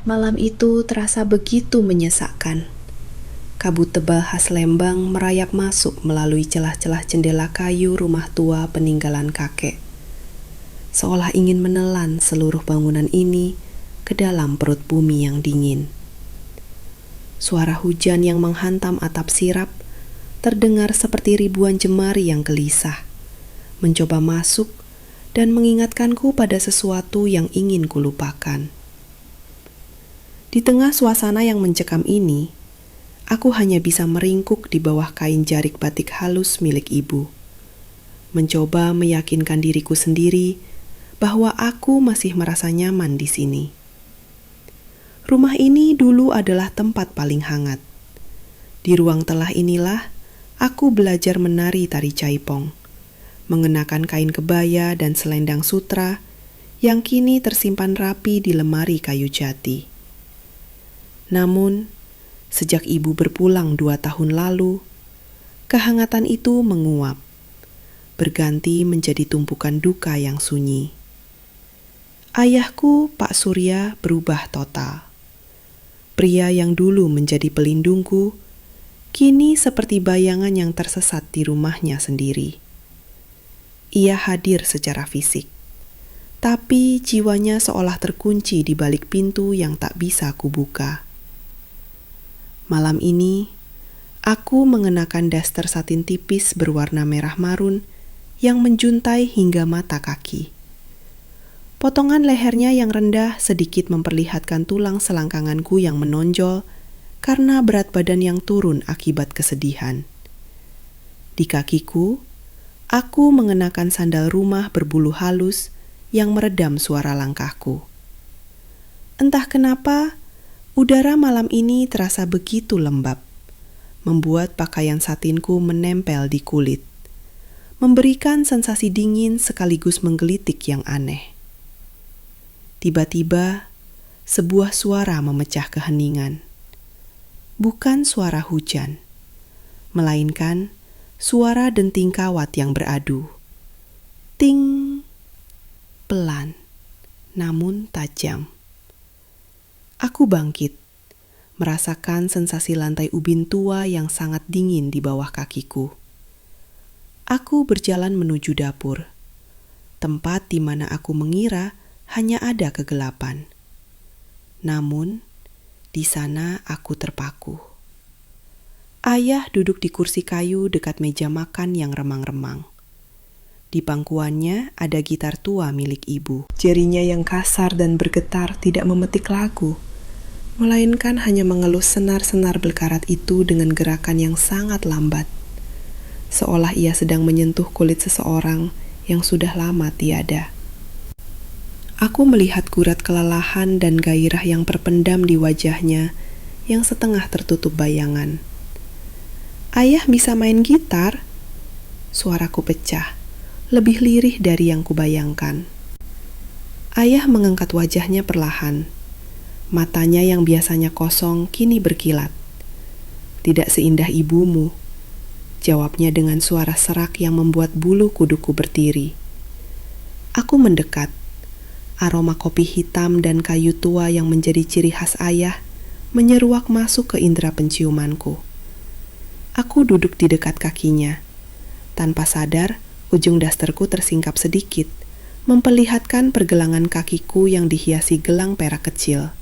Malam itu terasa begitu menyesakkan. Kabut tebal khas Lembang merayap masuk melalui celah-celah jendela kayu rumah tua peninggalan kakek. Seolah ingin menelan seluruh bangunan ini ke dalam perut bumi yang dingin. Suara hujan yang menghantam atap sirap terdengar seperti ribuan jemari yang gelisah, mencoba masuk dan mengingatkanku pada sesuatu yang ingin kulupakan. Di tengah suasana yang mencekam ini, aku hanya bisa meringkuk di bawah kain jarik batik halus milik ibu. Mencoba meyakinkan diriku sendiri bahwa aku masih merasa nyaman di sini. Rumah ini dulu adalah tempat paling hangat. Di ruang telah inilah aku belajar menari tari caipong, mengenakan kain kebaya dan selendang sutra yang kini tersimpan rapi di lemari kayu jati. Namun, sejak ibu berpulang 2 tahun lalu, kehangatan itu menguap, berganti menjadi tumpukan duka yang sunyi. Ayahku, Pak Surya, berubah total. Pria yang dulu menjadi pelindungku, kini seperti bayangan yang tersesat di rumahnya sendiri. Ia hadir secara fisik, tapi jiwanya seolah terkunci di balik pintu yang tak bisa kubuka. Malam ini, aku mengenakan daster satin tipis berwarna merah marun yang menjuntai hingga mata kaki. Potongan lehernya yang rendah sedikit memperlihatkan tulang selangkanganku yang menonjol karena berat badan yang turun akibat kesedihan. Di kakiku, aku mengenakan sandal rumah berbulu halus yang meredam suara langkahku. Entah kenapa, udara malam ini terasa begitu lembab, membuat pakaian satinku menempel di kulit, memberikan sensasi dingin sekaligus menggelitik yang aneh. Tiba-tiba, sebuah suara memecah keheningan. Bukan suara hujan, melainkan suara denting kawat yang beradu. Ting, pelan, namun tajam. Aku bangkit, merasakan sensasi lantai ubin tua yang sangat dingin di bawah kakiku. Aku berjalan menuju dapur, tempat di mana aku mengira hanya ada kegelapan. Namun, di sana aku terpaku. Ayah duduk di kursi kayu dekat meja makan yang remang-remang. Di pangkuannya ada gitar tua milik ibu. Jarinya yang kasar dan bergetar tidak memetik lagu, melainkan hanya mengelus senar-senar belkarat itu dengan gerakan yang sangat lambat, seolah ia sedang menyentuh kulit seseorang yang sudah lama tiada. Aku melihat gurat kelelahan dan gairah yang terpendam di wajahnya yang setengah tertutup bayangan. "Ayah bisa main gitar?" Suaraku pecah, lebih lirih dari yang kubayangkan. Ayah mengangkat wajahnya perlahan. Matanya yang biasanya kosong kini berkilat. "Tidak seindah ibumu," jawabnya dengan suara serak yang membuat bulu kuduku berdiri. Aku mendekat. Aroma kopi hitam dan kayu tua yang menjadi ciri khas ayah menyeruak masuk ke indera penciumanku. Aku duduk di dekat kakinya. Tanpa sadar, ujung dasterku tersingkap sedikit, memperlihatkan pergelangan kakiku yang dihiasi gelang perak kecil,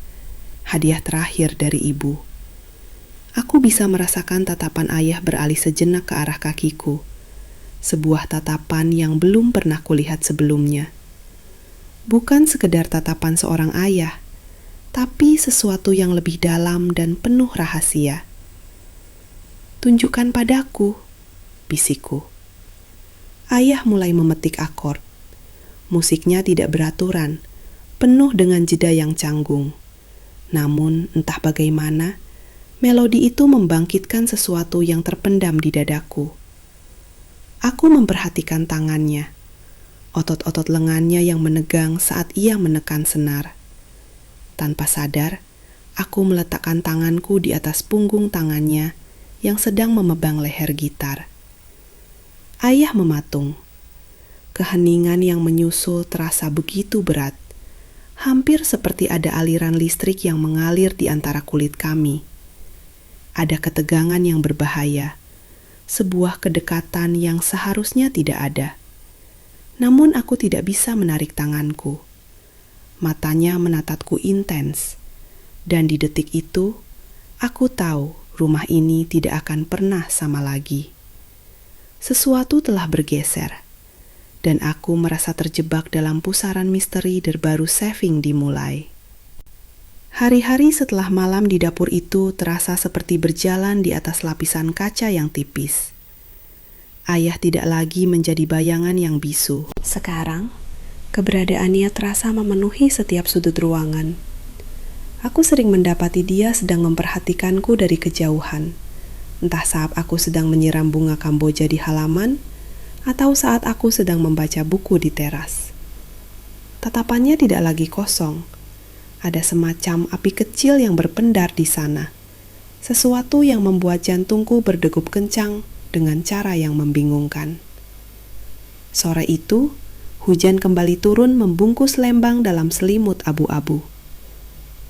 hadiah terakhir dari ibu. Aku bisa merasakan tatapan ayah beralih sejenak ke arah kakiku, sebuah tatapan yang belum pernah kulihat sebelumnya. Bukan sekedar tatapan seorang ayah, tapi sesuatu yang lebih dalam dan penuh rahasia. "Tunjukkan padaku," bisikku. Ayah mulai memetik akord. Musiknya tidak beraturan, penuh dengan jeda yang canggung. Namun, entah bagaimana, melodi itu membangkitkan sesuatu yang terpendam di dadaku. Aku memperhatikan tangannya, otot-otot lengannya yang menegang saat ia menekan senar. Tanpa sadar, aku meletakkan tanganku di atas punggung tangannya yang sedang memebang leher gitar. Ayah mematung. Keheningan yang menyusul terasa begitu berat, hampir seperti ada aliran listrik yang mengalir di antara kulit kami. Ada ketegangan yang berbahaya, sebuah kedekatan yang seharusnya tidak ada. Namun aku tidak bisa menarik tanganku. Matanya menatapku intens, dan di detik itu, aku tahu rumah ini tidak akan pernah sama lagi. Sesuatu telah bergeser, dan aku merasa terjebak dalam pusaran misteri baru Saving dimulai. Hari-hari setelah malam di dapur itu terasa seperti berjalan di atas lapisan kaca yang tipis. Ayah tidak lagi menjadi bayangan yang bisu. Sekarang, keberadaannya terasa memenuhi setiap sudut ruangan. Aku sering mendapati dia sedang memperhatikanku dari kejauhan. Entah saat aku sedang menyiram bunga kamboja di halaman, atau saat aku sedang membaca buku di teras. Tatapannya tidak lagi kosong. Ada semacam api kecil yang berpendar di sana. Sesuatu yang membuat jantungku berdegup kencang dengan cara yang membingungkan. Sore itu, hujan kembali turun membungkus lembang dalam selimut abu-abu.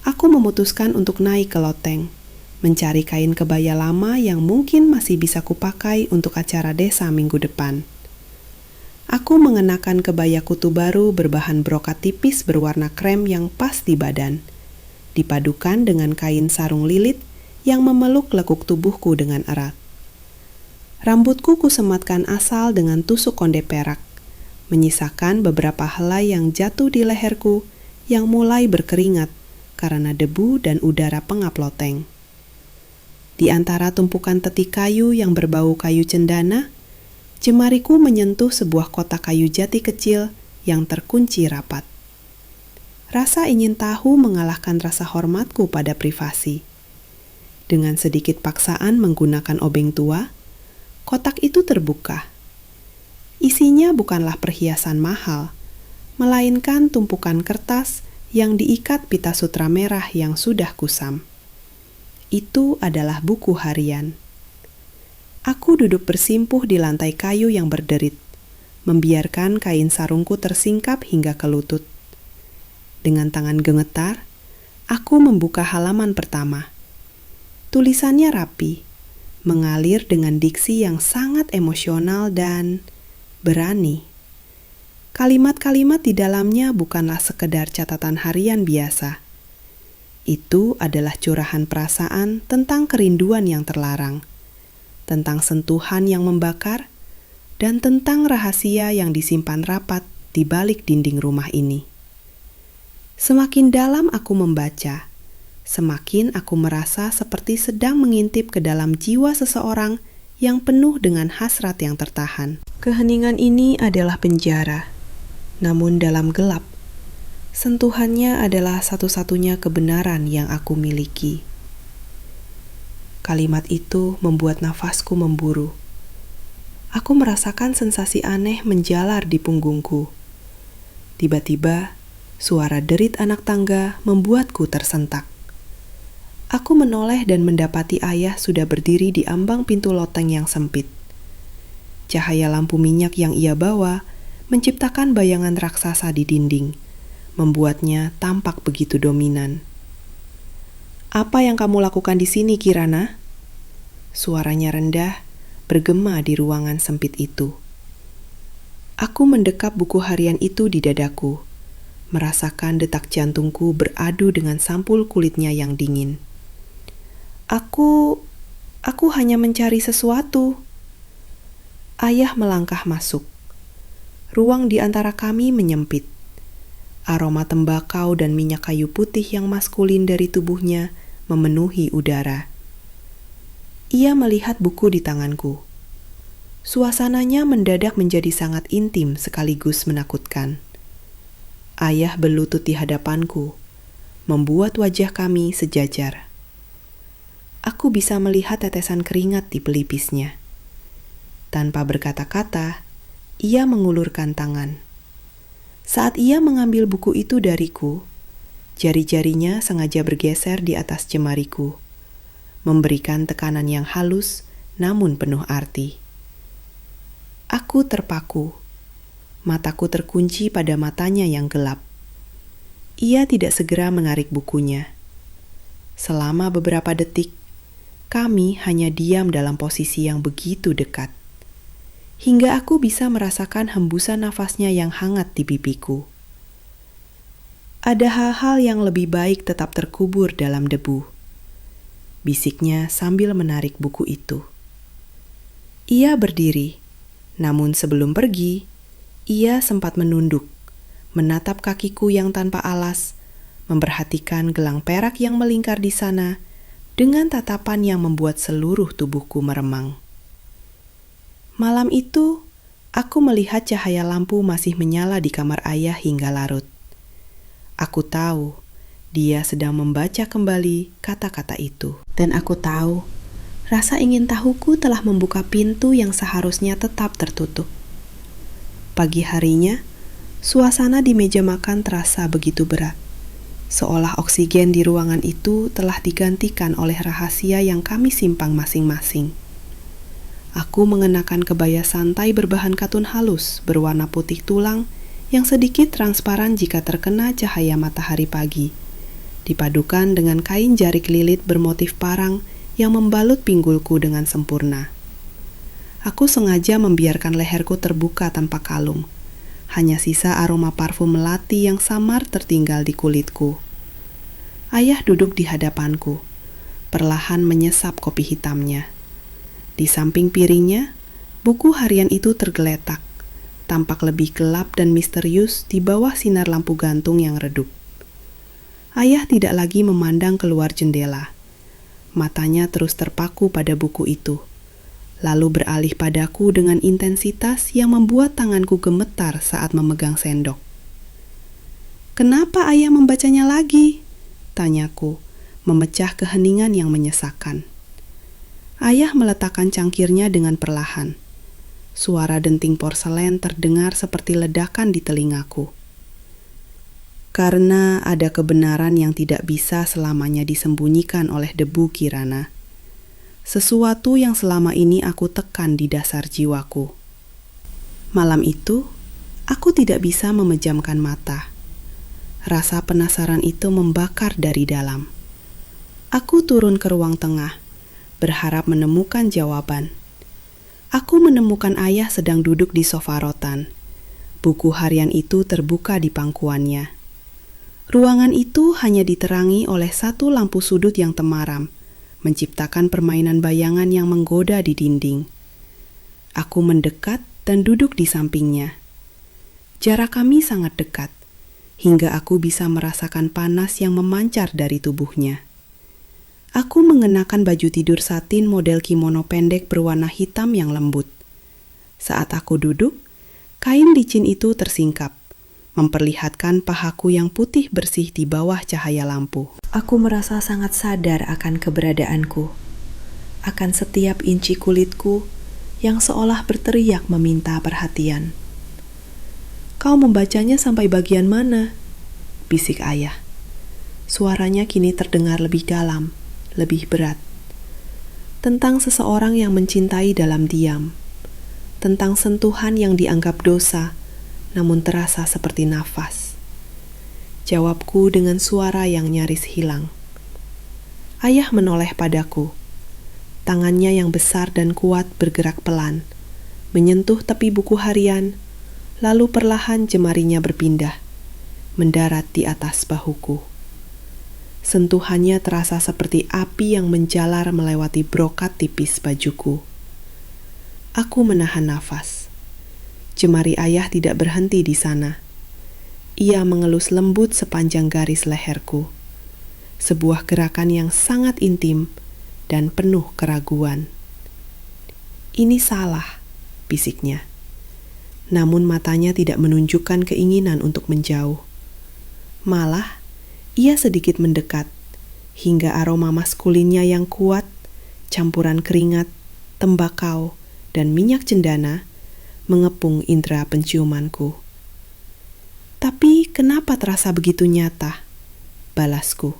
Aku memutuskan untuk naik ke loteng, mencari kain kebaya lama yang mungkin masih bisa kupakai untuk acara desa minggu depan. Aku mengenakan kebaya kutu baru berbahan brokat tipis berwarna krem yang pas di badan, dipadukan dengan kain sarung lilit yang memeluk lekuk tubuhku dengan erat. Rambutku kusematkan asal dengan tusuk konde perak, menyisakan beberapa helai yang jatuh di leherku yang mulai berkeringat karena debu dan udara pengap loteng. Di antara tumpukan teti kayu yang berbau kayu cendana, jemariku menyentuh sebuah kotak kayu jati kecil yang terkunci rapat. Rasa ingin tahu mengalahkan rasa hormatku pada privasi. Dengan sedikit paksaan menggunakan obeng tua, kotak itu terbuka. Isinya bukanlah perhiasan mahal, melainkan tumpukan kertas yang diikat pita sutra merah yang sudah kusam. Itu adalah buku harian. Aku duduk bersimpuh di lantai kayu yang berderit, membiarkan kain sarungku tersingkap hingga ke lutut. Dengan tangan gemetar, aku membuka halaman pertama. Tulisannya rapi, mengalir dengan diksi yang sangat emosional dan berani. Kalimat-kalimat di dalamnya bukanlah sekedar catatan harian biasa. Itu adalah curahan perasaan tentang kerinduan yang terlarang, tentang sentuhan yang membakar, dan tentang rahasia yang disimpan rapat di balik dinding rumah ini. Semakin dalam aku membaca, semakin aku merasa seperti sedang mengintip ke dalam jiwa seseorang yang penuh dengan hasrat yang tertahan. Keheningan ini adalah penjara, namun dalam gelap. Sentuhannya adalah satu-satunya kebenaran yang aku miliki. Kalimat itu membuat nafasku memburu. Aku merasakan sensasi aneh menjalar di punggungku. Tiba-tiba, suara derit anak tangga membuatku tersentak. Aku menoleh dan mendapati ayah sudah berdiri di ambang pintu loteng yang sempit. Cahaya lampu minyak yang ia bawa menciptakan bayangan raksasa di dinding, membuatnya tampak begitu dominan. "Apa yang kamu lakukan di sini, Kirana?" Suaranya rendah, bergema di ruangan sempit itu. Aku mendekap buku harian itu di dadaku, merasakan detak jantungku beradu dengan sampul kulitnya yang dingin. Aku hanya mencari sesuatu." Ayah melangkah masuk. Ruang di antara kami menyempit. Aroma tembakau dan minyak kayu putih yang maskulin dari tubuhnya memenuhi udara. Ia melihat buku di tanganku. Suasananya mendadak menjadi sangat intim sekaligus menakutkan. Ayah berlutut di hadapanku, membuat wajah kami sejajar. Aku bisa melihat tetesan keringat di pelipisnya. Tanpa berkata-kata, ia mengulurkan tangan. Saat ia mengambil buku itu dariku, jari-jarinya sengaja bergeser di atas jemariku, memberikan tekanan yang halus namun penuh arti. Aku terpaku, mataku terkunci pada matanya yang gelap. Ia tidak segera menarik bukunya. Selama beberapa detik, kami hanya diam dalam posisi yang begitu dekat. Hingga aku bisa merasakan hembusan nafasnya yang hangat di pipiku. Ada hal-hal yang lebih baik tetap terkubur dalam debu, bisiknya sambil menarik buku itu. Ia berdiri, namun sebelum pergi, ia sempat menunduk, menatap kakiku yang tanpa alas, memperhatikan gelang perak yang melingkar di sana dengan tatapan yang membuat seluruh tubuhku meremang. Malam itu, aku melihat cahaya lampu masih menyala di kamar ayah hingga larut. Aku tahu dia sedang membaca kembali kata-kata itu. Dan aku tahu, rasa ingin tahuku telah membuka pintu yang seharusnya tetap tertutup. Pagi harinya, suasana di meja makan terasa begitu berat. Seolah oksigen di ruangan itu telah digantikan oleh rahasia yang kami simpan masing-masing. Aku mengenakan kebaya santai berbahan katun halus berwarna putih tulang yang sedikit transparan jika terkena cahaya matahari pagi, dipadukan dengan kain jarik lilit bermotif parang yang membalut pinggulku dengan sempurna. Aku sengaja membiarkan leherku terbuka tanpa kalung. Hanya sisa aroma parfum melati yang samar tertinggal di kulitku. Ayah duduk di hadapanku, perlahan menyesap kopi hitamnya. Di samping piringnya, buku harian itu tergeletak, tampak lebih gelap dan misterius di bawah sinar lampu gantung yang redup. Ayah tidak lagi memandang keluar jendela. Matanya terus terpaku pada buku itu, lalu beralih padaku dengan intensitas yang membuat tanganku gemetar saat memegang sendok. "Kenapa ayah membacanya lagi?" tanyaku, memecah keheningan yang menyesakan. Ayah meletakkan cangkirnya dengan perlahan. Suara denting porselen terdengar seperti ledakan di telingaku. "Karena ada kebenaran yang tidak bisa selamanya disembunyikan oleh debu, Kirana. Sesuatu yang selama ini aku tekan di dasar jiwaku." Malam itu, aku tidak bisa memejamkan mata. Rasa penasaran itu membakar dari dalam. Aku turun ke ruang tengah, berharap menemukan jawaban. Aku menemukan ayah sedang duduk di sofa rotan. Buku harian itu terbuka di pangkuannya. Ruangan itu hanya diterangi oleh satu lampu sudut yang temaram, menciptakan permainan bayangan yang menggoda di dinding. Aku mendekat dan duduk di sampingnya. Jarak kami sangat dekat, hingga aku bisa merasakan panas yang memancar dari tubuhnya. Aku mengenakan baju tidur satin model kimono pendek berwarna hitam yang lembut. Saat aku duduk, kain licin itu tersingkap, memperlihatkan pahaku yang putih bersih di bawah cahaya lampu. Aku merasa sangat sadar akan keberadaanku, akan setiap inci kulitku yang seolah berteriak meminta perhatian. "Kau membacanya sampai bagian mana?" bisik ayah. Suaranya kini terdengar lebih dalam, lebih berat. Tentang seseorang yang mencintai dalam diam. Tentang sentuhan yang dianggap dosa, namun terasa seperti nafas. Jawabku dengan suara yang nyaris hilang. Ayah menoleh padaku. Tangannya yang besar dan kuat bergerak pelan, menyentuh tepi buku harian, lalu perlahan jemarinya berpindah, mendarat di atas bahuku. Sentuhannya terasa seperti api yang menjalar melewati brokat tipis bajuku. Aku menahan nafas. Jemari ayah tidak berhenti di sana. Ia mengelus lembut sepanjang garis leherku. Sebuah gerakan yang sangat intim dan penuh keraguan. "Ini salah," bisiknya. Namun matanya tidak menunjukkan keinginan untuk menjauh. Malah, ia sedikit mendekat, hingga aroma maskulinnya yang kuat, campuran keringat, tembakau, dan minyak cendana, mengepung indera penciumanku. "Tapi kenapa terasa begitu nyata?" balasku,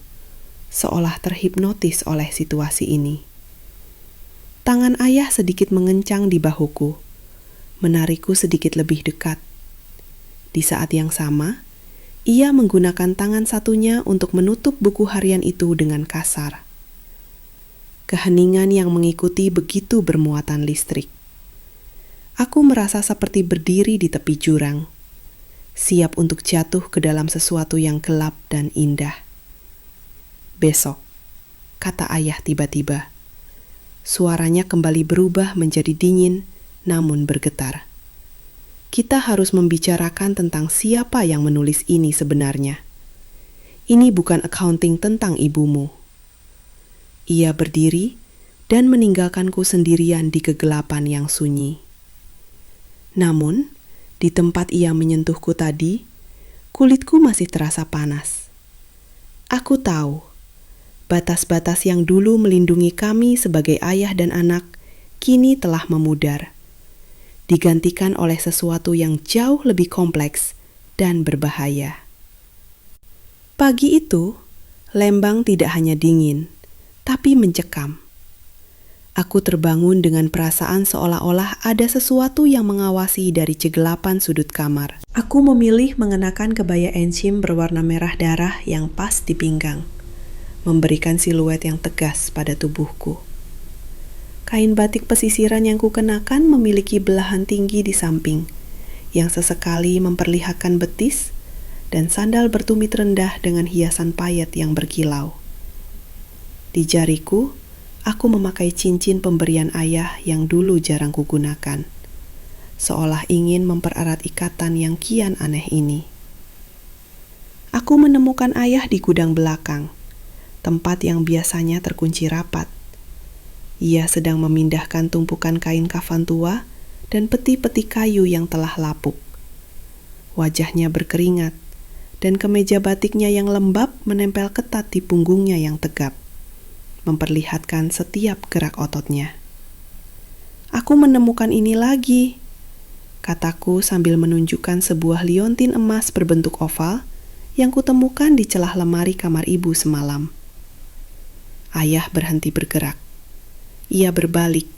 seolah terhipnotis oleh situasi ini. Tangan ayah sedikit mengencang di bahuku, menarikku sedikit lebih dekat. Di saat yang sama, Ia menggunakan tangan satunya untuk menutup buku harian itu dengan kasar. Keheningan yang mengikuti begitu bermuatan listrik. Aku merasa seperti berdiri di tepi jurang, siap untuk jatuh ke dalam sesuatu yang gelap dan indah. "Besok," kata ayah tiba-tiba. Suaranya kembali berubah menjadi dingin, namun bergetar. "Kita harus membicarakan tentang siapa yang menulis ini sebenarnya. Ini bukan accounting tentang ibumu." Ia berdiri dan meninggalkanku sendirian di kegelapan yang sunyi. Namun, di tempat ia menyentuhku tadi, kulitku masih terasa panas. Aku tahu, batas-batas yang dulu melindungi kami sebagai ayah dan anak kini telah memudar, digantikan oleh sesuatu yang jauh lebih kompleks dan berbahaya. Pagi itu, Lembang tidak hanya dingin, tapi mencekam. Aku terbangun dengan perasaan seolah-olah ada sesuatu yang mengawasi dari kegelapan sudut kamar. Aku memilih mengenakan kebaya ensim berwarna merah darah yang pas di pinggang, memberikan siluet yang tegas pada tubuhku. Kain batik pesisiran yang kukenakan memiliki belahan tinggi di samping, yang sesekali memperlihatkan betis, dan sandal bertumit rendah dengan hiasan payet yang berkilau. Di jariku, aku memakai cincin pemberian ayah yang dulu jarang kugunakan, seolah ingin mempererat ikatan yang kian aneh ini. Aku menemukan ayah di gudang belakang, tempat yang biasanya terkunci rapat. Ia sedang memindahkan tumpukan kain kafan tua dan peti-peti kayu yang telah lapuk. Wajahnya berkeringat, dan kemeja batiknya yang lembab menempel ketat di punggungnya yang tegap, memperlihatkan setiap gerak ototnya. "Aku menemukan ini lagi," kataku sambil menunjukkan sebuah liontin emas berbentuk oval yang kutemukan di celah lemari kamar ibu semalam. Ayah berhenti bergerak. Ia berbalik,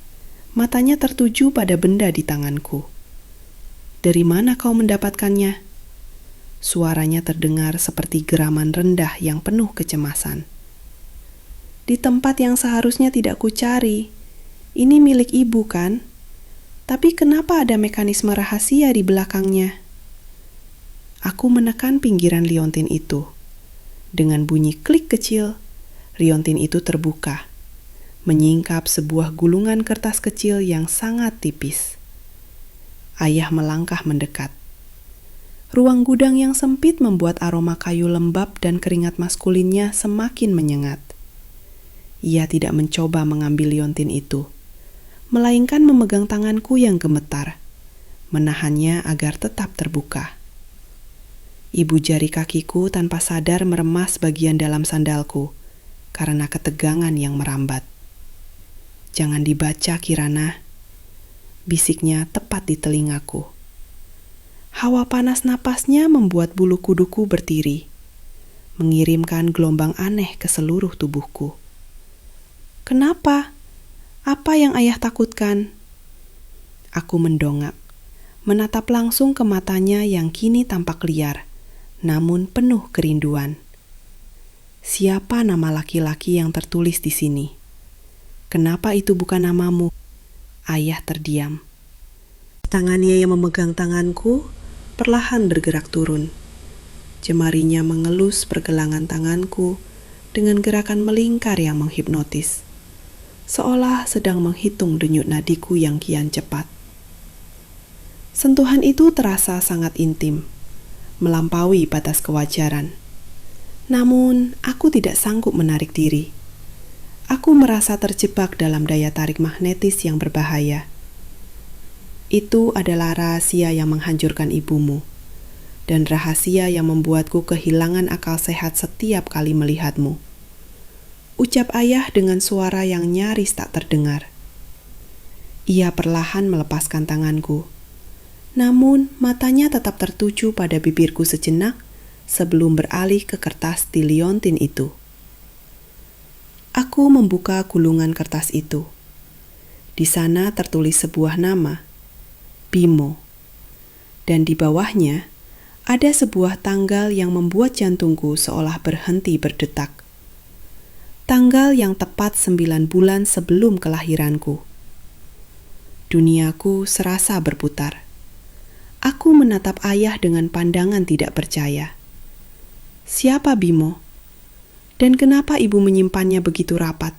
matanya tertuju pada benda di tanganku. "Dari mana kau mendapatkannya?" Suaranya terdengar seperti geraman rendah yang penuh kecemasan. "Di tempat yang seharusnya tidak kucari. Ini milik ibu, kan? Tapi kenapa ada mekanisme rahasia di belakangnya?" Aku menekan pinggiran liontin itu. Dengan bunyi klik kecil, liontin itu terbuka, menyingkap sebuah gulungan kertas kecil yang sangat tipis. Ayah melangkah mendekat. Ruang gudang yang sempit membuat aroma kayu lembab dan keringat maskulinnya semakin menyengat. Ia tidak mencoba mengambil liontin itu, melainkan memegang tanganku yang gemetar, menahannya agar tetap terbuka. Ibu jari kakiku tanpa sadar meremas bagian dalam sandalku karena ketegangan yang merambat. "Jangan dibaca, Kirana," bisiknya tepat di telingaku. Hawa panas napasnya membuat bulu kuduku berdiri, mengirimkan gelombang aneh ke seluruh tubuhku. "Kenapa? Apa yang ayah takutkan?" Aku mendongak, menatap langsung ke matanya yang kini tampak liar, namun penuh kerinduan. "Siapa nama laki-laki yang tertulis di sini? Kenapa itu bukan namamu?" Ayah terdiam. Tangannya yang memegang tanganku perlahan bergerak turun. Jemarinya mengelus pergelangan tanganku dengan gerakan melingkar yang menghipnotis, seolah sedang menghitung denyut nadiku yang kian cepat. Sentuhan itu terasa sangat intim, melampaui batas kewajaran. Namun, aku tidak sanggup menarik diri. Aku merasa terjebak dalam daya tarik magnetis yang berbahaya. Itu adalah rahasia yang menghancurkan ibumu, dan rahasia yang membuatku kehilangan akal sehat setiap kali melihatmu. Ucap ayah dengan suara yang nyaris tak terdengar. Ia perlahan melepaskan tanganku, namun matanya tetap tertuju pada bibirku sejenak sebelum beralih ke kertas di liontin itu. Aku membuka gulungan kertas itu. Di sana tertulis sebuah nama, Bimo, dan di bawahnya ada sebuah tanggal yang membuat jantungku seolah berhenti berdetak. Tanggal yang tepat 9 bulan sebelum kelahiranku. Duniaku serasa berputar. Aku menatap ayah dengan pandangan tidak percaya. Siapa Bimo? Dan kenapa ibu menyimpannya begitu rapat?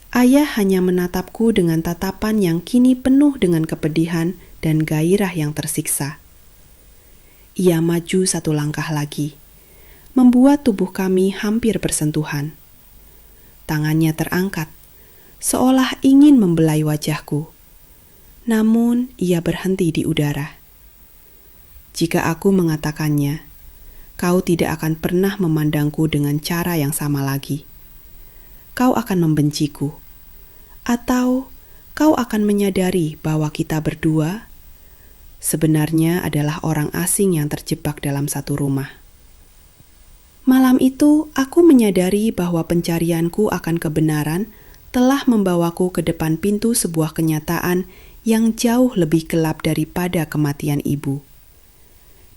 Ayah hanya menatapku dengan tatapan yang kini penuh dengan kepedihan dan gairah yang tersiksa. Ia maju satu langkah lagi, membuat tubuh kami hampir bersentuhan. Tangannya terangkat, seolah ingin membelai wajahku. Namun ia berhenti di udara. Jika aku mengatakannya, kau tidak akan pernah memandangku dengan cara yang sama lagi. Kau akan membenciku, atau kau akan menyadari bahwa kita berdua sebenarnya adalah orang asing yang terjebak dalam satu rumah. Malam itu, aku menyadari bahwa pencarianku akan kebenaran telah membawaku ke depan pintu sebuah kenyataan yang jauh lebih gelap daripada kematian ibu.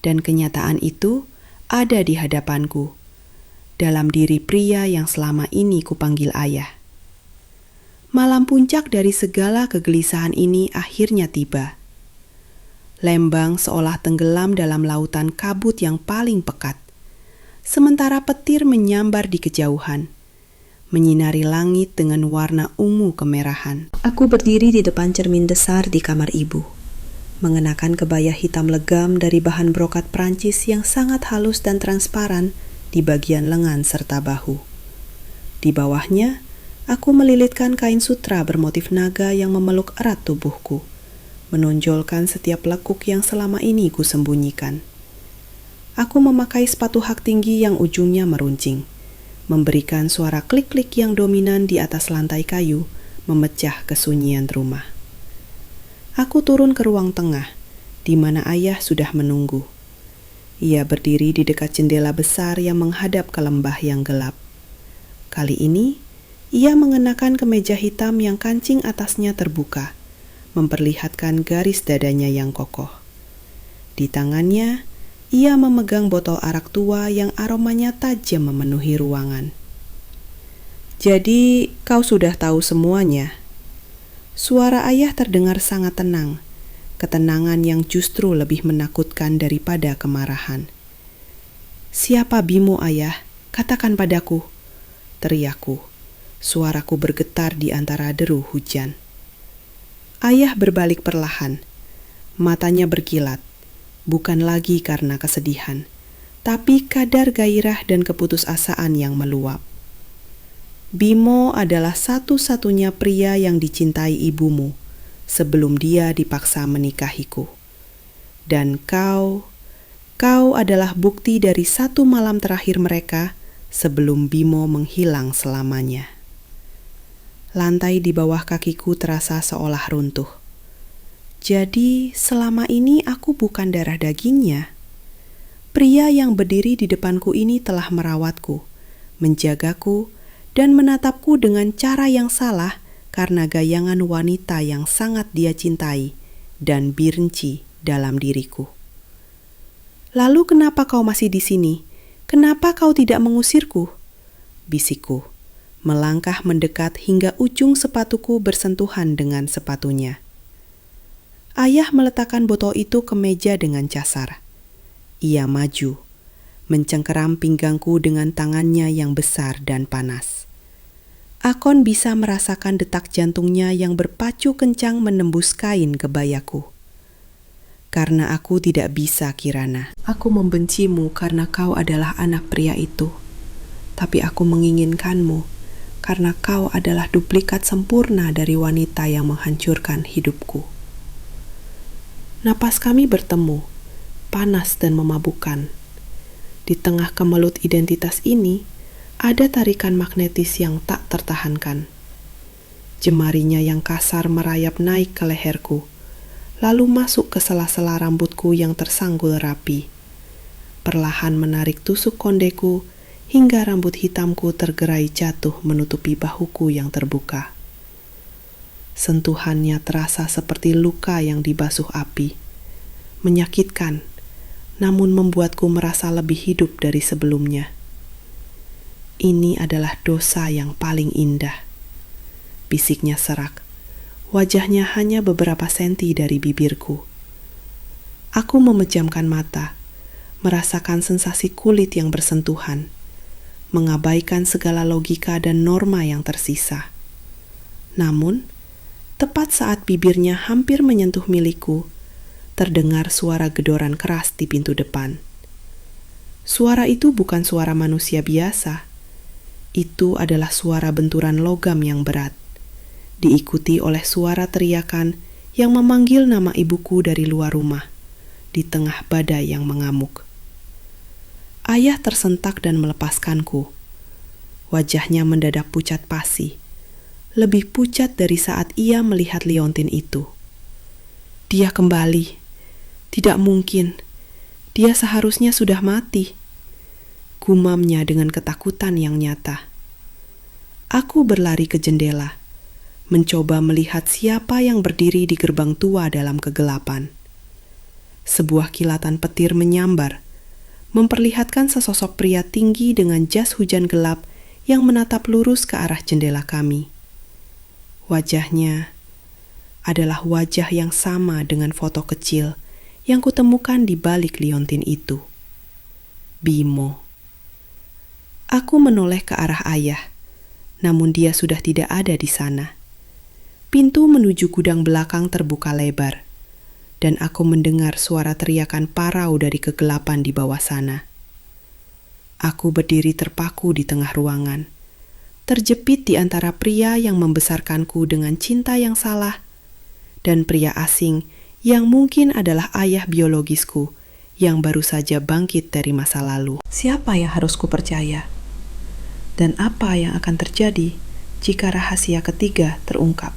Dan kenyataan itu ada di hadapanku, dalam diri pria yang selama ini kupanggil ayah. Malam puncak dari segala kegelisahan ini akhirnya tiba. Lembang seolah tenggelam dalam lautan kabut yang paling pekat, sementara petir menyambar di kejauhan, menyinari langit dengan warna ungu kemerahan. Aku berdiri di depan cermin besar di kamar ibu, mengenakan kebaya hitam legam dari bahan brokat Prancis yang sangat halus dan transparan di bagian lengan serta bahu. Di bawahnya, aku melilitkan kain sutra bermotif naga yang memeluk erat tubuhku, menonjolkan setiap lekuk yang selama ini kusembunyikan. Aku memakai sepatu hak tinggi yang ujungnya meruncing, memberikan suara klik-klik yang dominan di atas lantai kayu, memecah kesunyian rumah. Aku turun ke ruang tengah, di mana ayah sudah menunggu. Ia berdiri di dekat jendela besar yang menghadap ke lembah yang gelap. Kali ini, ia mengenakan kemeja hitam yang kancing atasnya terbuka, memperlihatkan garis dadanya yang kokoh. Di tangannya, ia memegang botol arak tua yang aromanya tajam memenuhi ruangan. "Jadi, kau sudah tahu semuanya?" Suara ayah terdengar sangat tenang, ketenangan yang justru lebih menakutkan daripada kemarahan. "Siapa Bimo, ayah? Katakan padaku," teriakku. Suaraku bergetar di antara deru hujan. Ayah berbalik perlahan. Matanya berkilat, bukan lagi karena kesedihan, tapi kadar gairah dan keputusasaan yang meluap. "Bimo adalah satu-satunya pria yang dicintai ibumu sebelum dia dipaksa menikahiku. Dan kau adalah bukti dari satu malam terakhir mereka sebelum Bimo menghilang selamanya." Lantai di bawah kakiku terasa seolah runtuh. Jadi selama ini aku bukan darah dagingnya. Pria yang berdiri di depanku ini telah merawatku, menjagaku, dan menatapku dengan cara yang salah karena gayangan wanita yang sangat dia cintai dan benci dalam diriku. "Lalu kenapa kau masih di sini? Kenapa kau tidak mengusirku?" bisikku, melangkah mendekat hingga ujung sepatuku bersentuhan dengan sepatunya. Ayah meletakkan botol itu ke meja dengan casar. Ia maju, mencengkeram pinggangku dengan tangannya yang besar dan panas. Akon bisa merasakan detak jantungnya yang berpacu kencang menembus kain kebayaku. "Karena aku tidak bisa, Kirana. Aku membencimu karena kau adalah anak pria itu. Tapi aku menginginkanmu karena kau adalah duplikat sempurna dari wanita yang menghancurkan hidupku." Napas kami bertemu, panas dan memabukkan. Di tengah kemelut identitas ini, ada tarikan magnetis yang tak tertahankan. Jemarinya yang kasar merayap naik ke leherku, lalu masuk ke sela-sela rambutku yang tersanggul rapi. Perlahan menarik tusuk kondeku hingga rambut hitamku tergerai jatuh menutupi bahuku yang terbuka. Sentuhannya terasa seperti luka yang dibasuh api, menyakitkan, namun membuatku merasa lebih hidup dari sebelumnya. Ini adalah dosa yang paling indah, bisiknya serak. Wajahnya hanya beberapa senti dari bibirku. Aku memejamkan mata, merasakan sensasi kulit yang bersentuhan, mengabaikan segala logika dan norma yang tersisa. Namun, tepat saat bibirnya hampir menyentuh milikku, terdengar suara gedoran keras di pintu depan. Suara itu bukan suara manusia biasa. Itu adalah suara benturan logam yang berat, diikuti oleh suara teriakan yang memanggil nama ibuku dari luar rumah, di tengah badai yang mengamuk. Ayah tersentak dan melepaskanku. Wajahnya mendadak pucat pasi, lebih pucat dari saat ia melihat liontin itu. Dia kembali. Tidak mungkin. Dia seharusnya sudah mati. Gumamnya dengan ketakutan yang nyata. Aku berlari ke jendela, mencoba melihat siapa yang berdiri di gerbang tua dalam kegelapan. Sebuah kilatan petir menyambar, memperlihatkan sesosok pria tinggi dengan jas hujan gelap yang menatap lurus ke arah jendela kami. Wajahnya adalah wajah yang sama dengan foto kecil yang kutemukan di balik liontin itu. Bimo. Aku menoleh ke arah ayah, namun dia sudah tidak ada di sana. Pintu menuju gudang belakang terbuka lebar, dan aku mendengar suara teriakan parau dari kegelapan di bawah sana. Aku berdiri terpaku di tengah ruangan, terjepit di antara pria yang membesarkanku dengan cinta yang salah, dan pria asing yang mungkin adalah ayah biologisku yang baru saja bangkit dari masa lalu. Siapa yang harus kupercaya? Dan apa yang akan terjadi jika rahasia ketiga terungkap?